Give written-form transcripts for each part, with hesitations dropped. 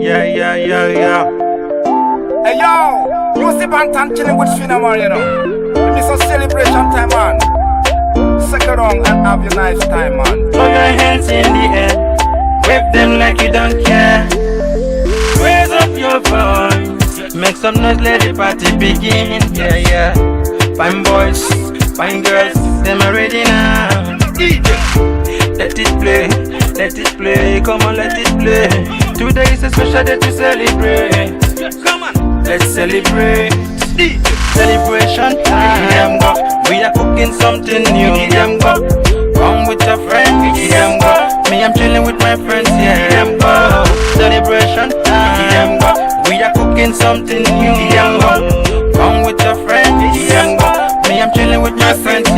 Yeah. Hey yo, you see Bantan chilling with Finamar, you know. It's a celebration time, man. Second round and have your nice time, man. Throw your hands in the air, wave them like you don't care. Raise up your voice, make some noise, let the party begin. Yeah. Fine boys, fine girls, them are ready now. Let it play, come on, let it play. Today is a special day to celebrate. Come on, let's celebrate. Celebration time, go. We are cooking something new, go. Come with your friends, go. Me, I'm chilling with my friends, go. Celebration time, go. We are cooking something new, go. Come with your friends, go. Me, I'm chilling with my friends,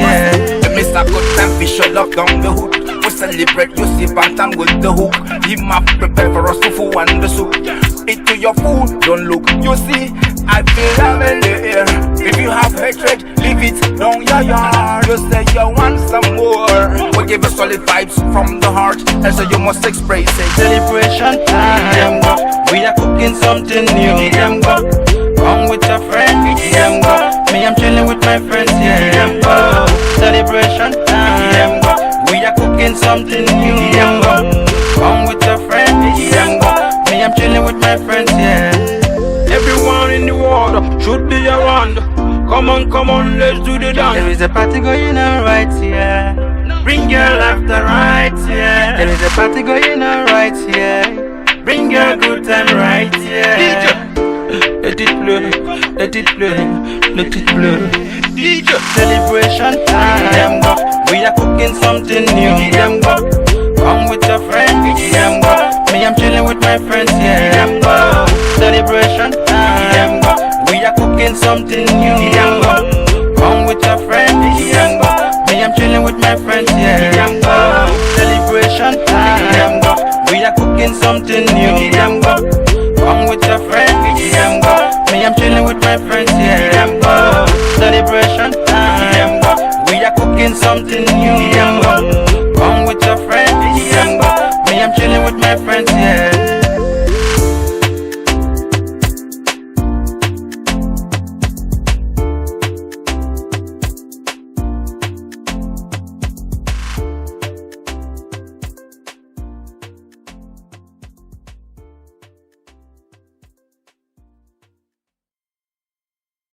It's a good time, we should lock down the hood. We celebrate, you see Bantan with the hook. Him up, prepare for us to food and the soup. Eat to your food, don't look, you see. I feel love in the air. If you have hatred, leave it down your yard. You say you want some more. We give you solid vibes from the heart, and so you must express it. Celebration time, go. We are cooking something new, go. Come with your friends, go. Me, I'm chilling with my friends, go. Celebration time, go. We are cooking something new, go. Come with your friends, go. Me, I'm chilling with my friends, Everyone in the world should be around. Come on, let's do the dance. There is a party going on right here. Bring your laughter right here. There is a party going on right here. Bring your good time right here. Let it play. DJ. Celebration time, go. We are cooking something new, go. Come with your friends, go. Me, I'm chilling with my friends, go. Celebration time, go. We are cooking something new, go. Come with your friends, go. Me, I'm chilling with my friends, go. Celebration time, go. We are cooking something new, go. Come with your friends, go. Me, I'm chilling with my friends,